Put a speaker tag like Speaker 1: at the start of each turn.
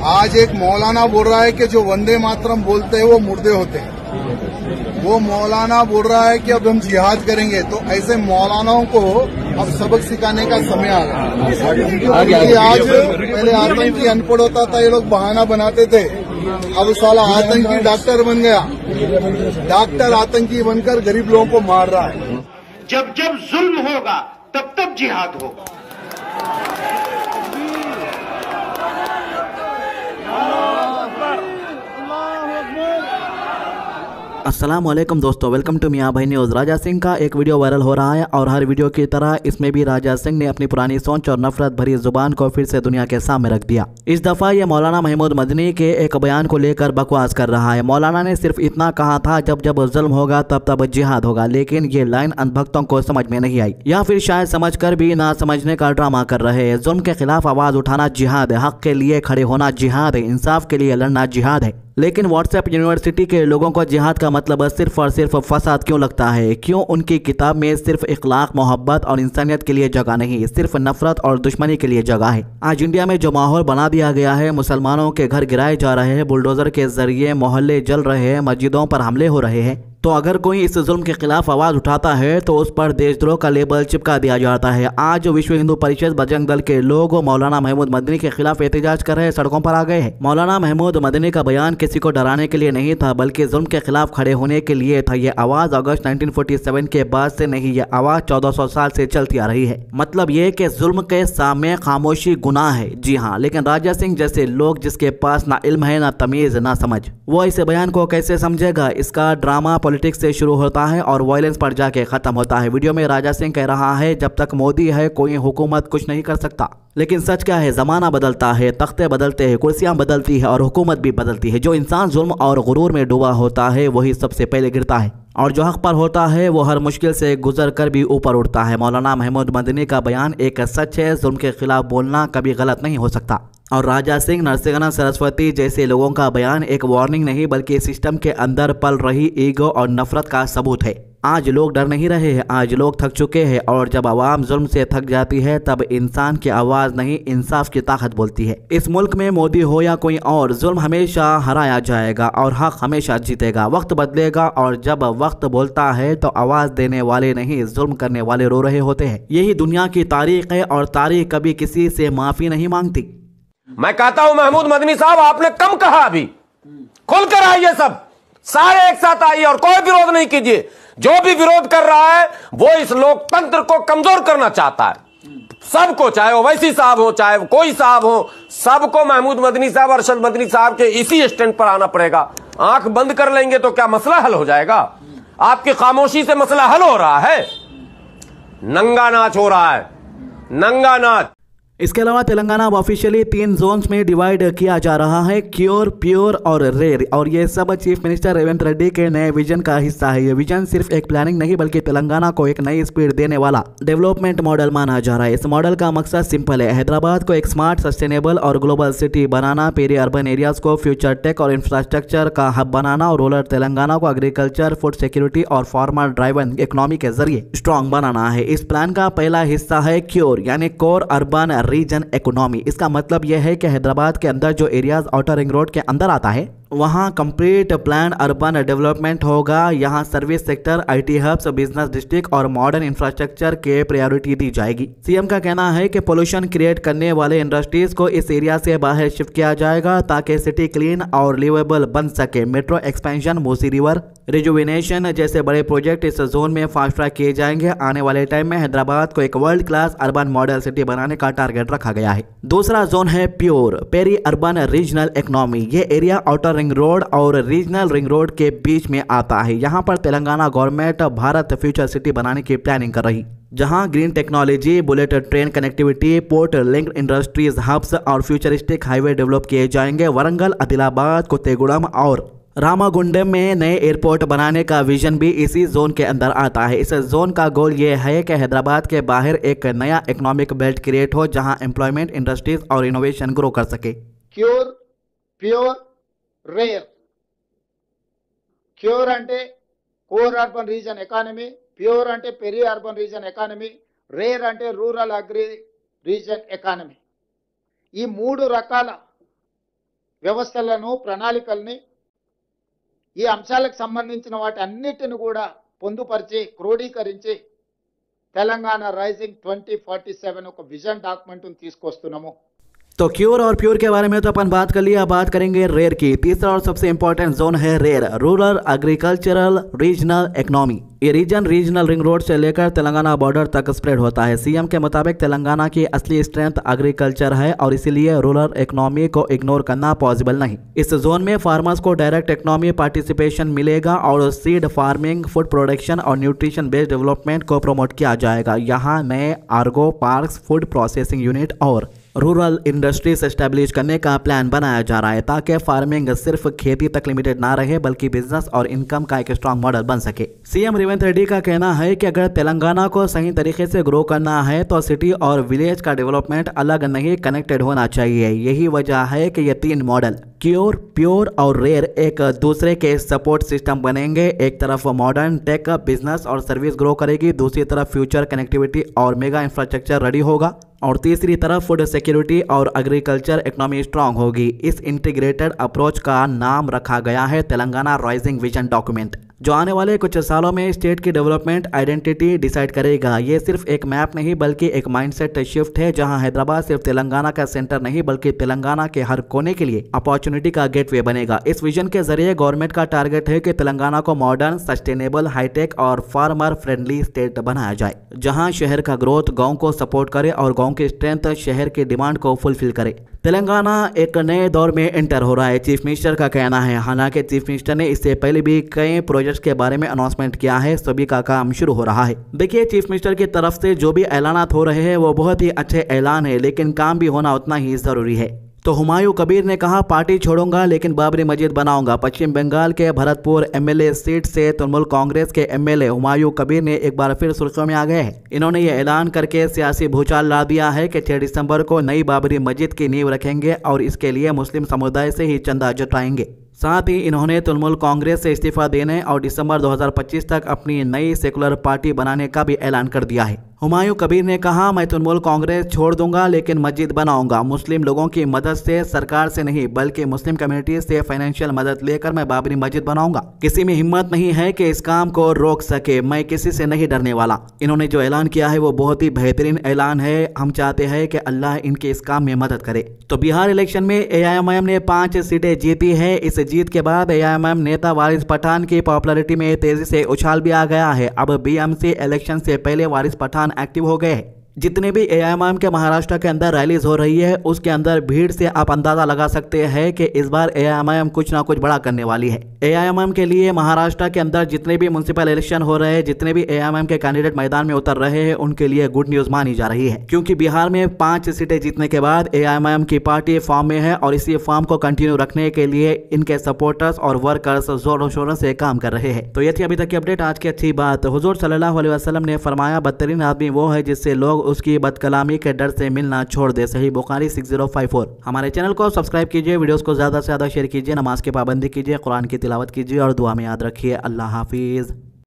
Speaker 1: आज एक मौलाना बोल रहा है कि जो वंदे मातरम बोलते हैं वो मुर्दे होते हैं। वो मौलाना बोल रहा है कि अब हम जिहाद करेंगे, तो ऐसे मौलानाओं को अब सबक सिखाने का समय आ गया। आज पहले आतंकी अनपढ़ होता था, ये लोग बहाना बनाते थे, अब साला आतंकी डॉक्टर बन गया। डॉक्टर आतंकी बनकर गरीब लोगों को मार रहा है।
Speaker 2: जब जब जुल्म होगा तब तब जिहाद होगा।
Speaker 3: अस्सलामुअलैकुम दोस्तों, वेलकम टू मियां भाई न्यूज़। राजा सिंह का एक वीडियो वायरल हो रहा है और हर वीडियो की तरह इसमें भी राजा सिंह ने अपनी पुरानी सोच और नफरत भरी जुबान को फिर से दुनिया के सामने रख दिया। इस दफा ये मौलाना महमूद मदनी के एक बयान को लेकर बकवास कर रहा है। मौलाना ने सिर्फ इतना कहा था जब जब जुल्म होगा तब तब जिहाद होगा, लेकिन ये लाइन अंधभक्तों को समझ में नहीं आई या फिर शायद समझ कर भी ना समझने का ड्रामा कर रहे हैं। जुल्म के खिलाफ आवाज उठाना जिहाद है, हक के लिए खड़े होना जिहाद है, इंसाफ के लिए लड़ना जिहाद है। लेकिन व्हाट्सएप यूनिवर्सिटी के लोगों को जिहाद का मतलब सिर्फ और सिर्फ फसाद क्यों लगता है? क्यों उनकी किताब में सिर्फ इखलाक, मोहब्बत और इंसानियत के लिए जगह नहीं, सिर्फ नफरत और दुश्मनी के लिए जगह है? आज इंडिया में जो माहौल बना दिया गया है, मुसलमानों के घर गिराए जा रहे हैं, बुलडोजर के जरिए मोहल्ले जल रहे हैं, मस्जिदों पर हमले हो रहे हैं, तो अगर कोई इस जुल्म के खिलाफ आवाज उठाता है तो उस पर देशद्रोह का लेबल चिपका दिया जाता है। आज विश्व हिंदू परिषद बजरंग दल के लोग मौलाना महमूद मदनी के खिलाफ एहतजाज कर रहे सड़कों पर आ गए हैं। मौलाना महमूद मदनी का बयान किसी को डराने के लिए नहीं था, बल्कि जुल्म के खिलाफ खड़े होने के लिए था। ये आवाज अगस्त 1947 के बाद से नहीं, ये आवाज 1400 साल से चलती आ रही है। मतलब ये कि जुल्म के सामने खामोशी गुनाह है। जी हाँ, लेकिन राजा सिंह जैसे लोग जिसके पास ना इल्म है, ना तमीज, ना समझ, वो इस बयान को कैसे समझेगा? इसका ड्रामा पॉलिटिक्स से शुरू होता है और वायलेंस पर जाके खत्म होता है। वीडियो में राजा सिंह कह रहा है जब तक मोदी है कोई हुकूमत कुछ नहीं कर सकता। लेकिन सच क्या है? जमाना बदलता है, तख्ते बदलते हैं, कुर्सियां बदलती है और हुकूमत भी बदलती है। जो इंसान जुल्म और गुरूर में डूबा होता है वही सबसे पहले गिरता है, और जो हक पर होता है वो हर मुश्किल से गुजर कर भी ऊपर उठता है। मौलाना महमूद मदनी का बयान एक सच है, जुल्म के खिलाफ बोलना कभी गलत नहीं हो सकता। और राजा सिंह, नरसिंह सरस्वती जैसे लोगों का बयान एक वार्निंग नहीं बल्कि सिस्टम के अंदर पल रही ईगो और नफरत का सबूत है। आज लोग डर नहीं रहे हैं, आज लोग थक चुके हैं, और जब आवाम जुल्म से थक जाती है तब इंसान की आवाज नहीं, इंसाफ की ताकत बोलती है। इस मुल्क में मोदी हो या कोई और, जुल्म हमेशा हराया जाएगा और हक हमेशा जीतेगा। वक्त बदलेगा और जब वक्त बोलता है तो आवाज देने वाले नहीं, जुल्म करने वाले रो रहे होते हैं। यही दुनिया की तारीख है और तारीख कभी किसी से माफी नहीं मांगती।
Speaker 4: मैं कहता हूं महमूद मदनी साहब, आपने कम कहा, अभी खुलकर आइए, सब सारे एक साथ आइए और कोई विरोध नहीं कीजिए। जो भी विरोध कर रहा है वो इस लोकतंत्र को कमजोर करना चाहता है। सबको, चाहे वो वैसी साहब हो, चाहे कोई साहब हो, सबको महमूद मदनी साहब, अरशद मदनी साहब के इसी स्टैंड पर आना पड़ेगा। आंख बंद कर लेंगे तो क्या मसला हल हो जाएगा? आपकी खामोशी से मसला हल हो रहा है। नंगा नाच हो रहा है, नंगा नाच।
Speaker 3: इसके अलावा तेलंगाना ऑफिशियली 3 जोन्स में डिवाइड किया जा रहा है, क्योर, प्योर और रेयर, और ये सब चीफ मिनिस्टर रेवंत रेड्डी के नए विजन का हिस्सा है। ये विजन सिर्फ एक प्लानिंग नहीं बल्कि तेलंगाना को एक नई स्पीड देने वाला डेवलपमेंट मॉडल माना जा रहा है। इस मॉडल का मकसद सिंपल है, हैदराबाद को एक स्मार्ट, सस्टेनेबल और ग्लोबल सिटी बनाना, पेरी अर्बन एरियाज को फ्यूचर टेक और इंफ्रास्ट्रक्चर का हब बनाना, और रूरल तेलंगाना को एग्रीकल्चर, फूड सिक्योरिटी और फार्मर ड्राइवन इकोनॉमी के जरिए स्ट्रॉन्ग बनाना है। इस प्लान का पहला हिस्सा है क्योर यानी कोर अर्बन रीजन इकोनॉमी। इसका मतलब यह है कि हैदराबाद के अंदर जो एरियाज आउटर रिंग रोड के अंदर आता है वहां कंप्लीट प्लान अर्बन डेवलपमेंट होगा। यहां service sector, IT hubs, business district और मॉडर्न इंफ्रास्ट्रक्चर के प्रायोरिटी दी जाएगी। सीएम का कहना है कि पोल्यूशन क्रिएट करने वाले इंडस्ट्रीज को इस एरिया से बाहर शिफ्ट किया जाएगा ताकि सिटी क्लीन और लिवेबल बन सके। Metro expansion, Musi river rejuvenation जैसे बड़े प्रोजेक्ट इस जोन में फास्ट ट्रैक किए जाएंगे। आने वाले टाइम में हैदराबाद को एक world class urban model city बनाने का टारगेट रखा गया है। दूसरा जोन है pure, peri urban regional economy. ये एरिया आउटर रिंग रोड और रीजनल रिंग रोड के बीच में आता है। यहाँ पर Telangana government Bharat future city बनाने की प्लानिंग कर रही, जहां green technology, bullet train connectivity, port linked industries hubs और फ्यूचरिस्टिक हाईवे डेवलप किए जाएंगे। वरंगल, आदिलाबाद, कुत्तेगुड़म और रामागुंडम में नए एयरपोर्ट बनाने का विजन भी इसी जोन के अंदर आता है। इस जोन का गोल ये है कि हैदराबाद के बाहर एक नया इकोनॉमिक बेल्ट क्रिएट हो जहां एम्प्लॉयमेंट, इंडस्ट्रीज और इनोवेशन ग्रो कर सके।
Speaker 5: Cure, pure, rare. क्योर అంటే core urban region economy, pure అంటే peri urban region economy, rare అంటే రూరల్ అగ్రి రీజన్ ఎకానమీ. ఈ 3 రకాల వ్యవస్థలను ప్రణాళికల్ని ఈ అంశాలకు సంబంధించిన వాటి అన్నిటిని కూడా పొందుపరిచి క్రోడీకరించి తెలంగాణ రైజింగ్ 2047 ఒక విజన్ డాక్యుమెంట్ తీసుకొస్తున్నాము।
Speaker 3: तो क्योर और प्योर के बारे में तो अपन बात कर लिया, बात करेंगे रेर की। तीसरा और सबसे इंपॉर्टेंट जोन है रेर, रूरल एग्रीकल्चरल रीजनल इकोनॉमी। ये रीजन रीजनल रिंग रोड से लेकर तेलंगाना बॉर्डर तक स्प्रेड होता है। सीएम के मुताबिक तेलंगाना की असली स्ट्रेंथ एग्रीकल्चर है और इसीलिए रूरल इकोनॉमी को इग्नोर करना पॉसिबल नहीं। इस जोन में फार्मर्स को डायरेक्ट इकोनॉमी पार्टिसिपेशन मिलेगा और सीड फार्मिंग, फूड प्रोडक्शन और न्यूट्रिशन बेस्ड डेवलपमेंट को प्रमोट किया जाएगा। यहाँ नए Ergo parks, food processing unit और रूरल इंडस्ट्रीज एस्टेब्लिश करने का प्लान बनाया जा रहा है ताकि फार्मिंग सिर्फ खेती तक लिमिटेड ना रहे बल्कि बिजनेस और इनकम का एक स्ट्रॉन्ग मॉडल बन सके। सीएम रेवंत रेड्डी का कहना है कि अगर तेलंगाना को सही तरीके से ग्रो करना है तो सिटी और विलेज का डेवलपमेंट अलग नहीं, कनेक्टेड होना चाहिए। यही वजह है कि ये तीन मॉडल क्योर, प्योर और रेर एक दूसरे के सपोर्ट सिस्टम बनेंगे। एक तरफ मॉडर्न टेक, बिजनेस और सर्विस ग्रो करेगी, दूसरी तरफ फ्यूचर कनेक्टिविटी और मेगा इंफ्रास्ट्रक्चर रेडी होगा और तीसरी तरफ फूड सिक्योरिटी और एग्रीकल्चर इकोनॉमी स्ट्रांग होगी। इस इंटीग्रेटेड अप्रोच का नाम रखा गया है तेलंगाना राइजिंग विजन डॉक्यूमेंट, जो आने वाले कुछ सालों में स्टेट की डेवलपमेंट आइडेंटिटी डिसाइड करेगा। ये सिर्फ एक मैप नहीं बल्कि एक माइंडसेट शिफ्ट है, जहां हैदराबाद सिर्फ तेलंगाना का सेंटर नहीं बल्कि तेलंगाना के हर कोने के लिए अपॉर्चुनिटी का गेटवे बनेगा। इस विजन के जरिए गवर्नमेंट का टारगेट है कि तेलंगाना को मॉडर्न, सस्टेनेबल, हाईटेक और फार्मर फ्रेंडली स्टेट बनाया जाए, जहां शहर का ग्रोथ गाँव को सपोर्ट करे और गाँव की स्ट्रेंथ शहर की डिमांड को फुलफिल करे। तेलंगाना एक नए दौर में एंटर हो रहा है, चीफ मिनिस्टर का कहना है। हालांकि चीफ मिनिस्टर ने इससे पहले भी कई प्रोजेक्ट्स के बारे में अनाउंसमेंट किया है, सभी का काम शुरू हो रहा है। देखिए, चीफ मिनिस्टर की तरफ से जो भी ऐलानात हो रहे हैं वो बहुत ही अच्छे ऐलान है, लेकिन काम भी होना उतना ही जरूरी है। तो हुमायूं कबीर ने कहा, पार्टी छोड़ूंगा लेकिन बाबरी मस्जिद बनाऊंगा। पश्चिम बंगाल के भरतपुर एमएलए सीट से तृणमूल कांग्रेस के एमएलए हुमायूं कबीर ने एक बार फिर सुर्खियों में आ गए हैं। इन्होंने ये ऐलान करके सियासी भूचाल ला दिया है कि 6 दिसंबर को नई बाबरी मस्जिद की नींव रखेंगे और इसके लिए मुस्लिम समुदाय से ही चंदा जुटाएंगे। साथ ही इन्होंने तृणमूल कांग्रेस से इस्तीफा देने और दिसंबर 2025 तक अपनी नई सेकुलर पार्टी बनाने का भी ऐलान कर दिया है। हुमायूं कबीर ने कहा, मैं तृणमूल कांग्रेस छोड़ दूंगा लेकिन मस्जिद बनाऊंगा। मुस्लिम लोगों की मदद से, सरकार से नहीं बल्कि मुस्लिम कम्युनिटी से फाइनेंशियल मदद लेकर मैं बाबरी मस्जिद बनाऊंगा। किसी में हिम्मत नहीं है कि इस काम को रोक सके, मैं किसी से नहीं डरने वाला। इन्होंने जो ऐलान किया है वो बहुत ही बेहतरीन ऐलान है। हम चाहते हैं कि अल्लाह इनके इस काम में मदद करे। तो बिहार इलेक्शन में एआईएमआईएम ने 5 सीटें जीती है। इस जीत के बाद एआईएमआईएम नेता वारिस पठान की पॉपुलैरिटी में तेजी से उछाल भी आ गया है। अब बीएमसी इलेक्शन से पहले वारिस पठान एक्टिव हो गए हैं। जितने भी एआईएमआईएम के महाराष्ट्र के अंदर रैलीज हो रही है उसके अंदर भीड़ से आप अंदाजा लगा सकते हैं कि इस बार एआईएमआईएम कुछ ना कुछ बड़ा करने वाली है। एआईएमआईएम के लिए महाराष्ट्र के अंदर जितने भी म्युनिसिपल इलेक्शन हो रहे हैं, जितने भी एआईएमआईएम के कैंडिडेट मैदान में उतर रहे हैं, उनके लिए गुड न्यूज मानी जा रही है, क्योंकि बिहार में 5 सीटें जीतने के बाद एआईएमआईएम की पार्टी फॉर्म में है और इसी फॉर्म को कंटिन्यू रखने के लिए इनके सपोर्टर्स और वर्कर्स जोरों शोरों से काम कर रहे हैं। तो ये थी अभी तक की अपडेट। आज की अच्छी बात, हुजूर सल्लल्लाहु अलैहि वसल्लम ने फरमाया, बदतरीन आदमी वो है जिससे लोग उसकी बदकलामी के डर से मिलना छोड़ दे। सही बुखारी 6054। हमारे चैनल को सब्सक्राइब कीजिए, वीडियोस को ज्यादा से ज्यादा शेयर कीजिए, नमाज की पाबंदी कीजिए, कुरान की तिलावत कीजिए और दुआ में याद रखिए। अल्लाह हाफिज।